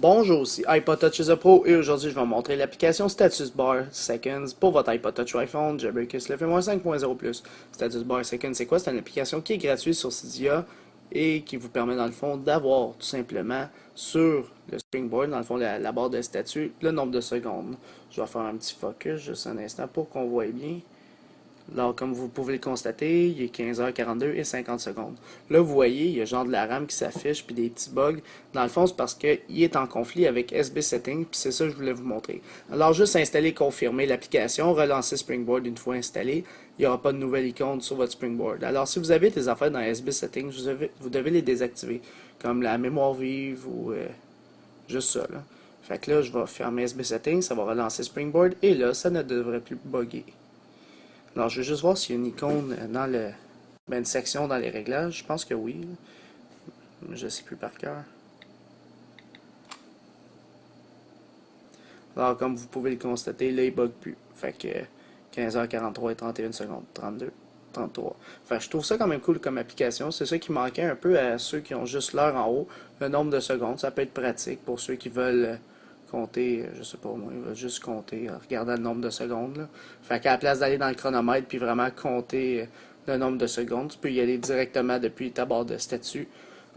Bonjour, ici iPod Touch is a Pro et aujourd'hui je vais vous montrer l'application Status Bar Seconds pour votre iPod Touch ou iPhone Jailbreak SLFM 5.0+. Status Bar Seconds, c'est quoi? C'est une application qui est gratuite sur Cydia et qui vous permet dans le fond d'avoir tout simplement sur le Springboard, dans le fond la barre de statut, le nombre de secondes. Je vais faire un petit focus juste un instant pour qu'on voit bien. Alors, comme vous pouvez le constater, il est 15h42 et 50 secondes. Là, vous voyez, il y a genre de la RAM qui s'affiche, puis des petits bugs. Dans le fond, c'est parce qu'il est en conflit avec SB Settings, puis c'est ça que je voulais vous montrer. Alors, juste installer, confirmer l'application, relancer Springboard une fois installé. Il n'y aura pas de nouvelle icône sur votre Springboard. Alors, si vous avez des affaires dans SB Settings, vous devez les désactiver, comme la mémoire vive ou juste ça, là. Fait que là, je vais fermer SB Settings, ça va relancer Springboard, et là, ça ne devrait plus bugger. Alors, je vais juste voir s'il y a une icône dans une section dans les réglages. Je pense que oui. Je ne sais plus par cœur. Alors, comme vous pouvez le constater, là, il ne bug plus. Fait que 15h43 et 31 secondes. 32, 33. Fait que je trouve ça quand même cool comme application. C'est ça qui manquait un peu à ceux qui ont juste l'heure en haut. Le nombre de secondes. Ça peut être pratique pour ceux qui veulent compter, je sais pas moi, il va juste compter en regardant le nombre de secondes. Là. Fait qu'à la place d'aller dans le chronomètre puis vraiment compter le nombre de secondes, tu peux y aller directement depuis ta barre de statut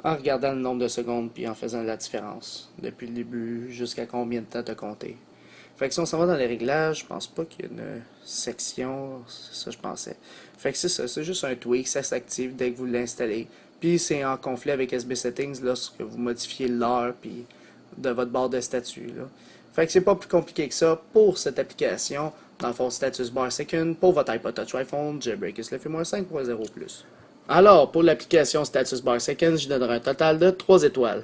en regardant le nombre de secondes puis en faisant la différence depuis le début jusqu'à combien de temps tu as compté. Fait que si on s'en va dans les réglages, je pense pas qu'il y ait une section, c'est ça je pensais. Fait que c'est ça, c'est juste un tweak, ça s'active dès que vous l'installez. Puis c'est en conflit avec SB Settings lorsque vous modifiez l'heure puis de votre barre de statut. Là. Fait que c'est pas plus compliqué que ça pour cette application, dans le fond Status Bar Second, pour votre iPod Touch iPhone Jailbreak SLFM 5.0+. Alors, pour l'application Status Bar Second, je donnerai un total de 3 étoiles.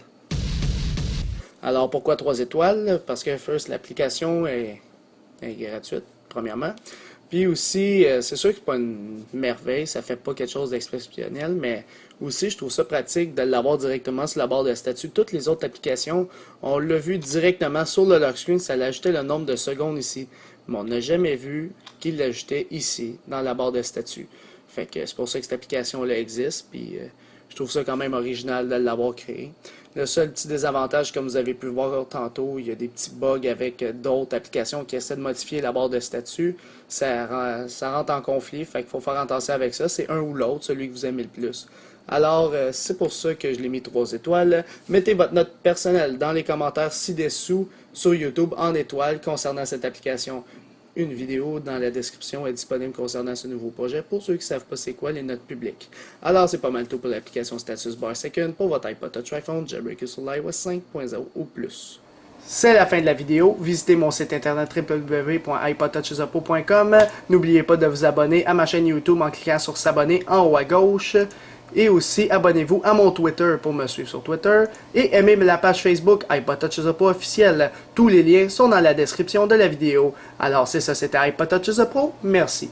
Alors, pourquoi 3 étoiles? Parce que, first, l'application est gratuite, premièrement. Puis aussi, c'est sûr que c'est pas une merveille, ça fait pas quelque chose d'exceptionnel, mais aussi, je trouve ça pratique de l'avoir directement sur la barre de statut. Toutes les autres applications, on l'a vu directement sur le lock screen, ça l'ajoutait le nombre de secondes ici. Mais on n'a jamais vu qu'il l'ajoutait ici, dans la barre de statut. Fait que c'est pour ça que cette application-là existe, puis je trouve ça quand même original de l'avoir créé. Le seul petit désavantage, comme vous avez pu voir tantôt, il y a des petits bugs avec d'autres applications qui essaient de modifier la barre de statut. Ça rentre en conflit, fait qu'il faut faire attention avec ça. C'est un ou l'autre, celui que vous aimez le plus. Alors, c'est pour ça que je l'ai mis 3 étoiles. Mettez votre note personnelle dans les commentaires ci-dessous sur YouTube en étoiles concernant cette application. Une vidéo dans la description est disponible concernant ce nouveau projet pour ceux qui ne savent pas c'est quoi les notes publiques. Alors, c'est pas mal tout pour l'application Status Bar Second pour votre iPod Touch iPhone Jailbreak sur l'iOS 5.0 ou plus. C'est la fin de la vidéo. Visitez mon site internet www.ipodtouchesapro.com. N'oubliez pas de vous abonner à ma chaîne YouTube en cliquant sur s'abonner en haut à gauche. Et aussi, abonnez-vous à mon Twitter pour me suivre sur Twitter. Et aimez la page Facebook iPod Touch is a Pro officielle. Tous les liens sont dans la description de la vidéo. Alors c'est ça, c'était iPod Touch is a Pro. Merci.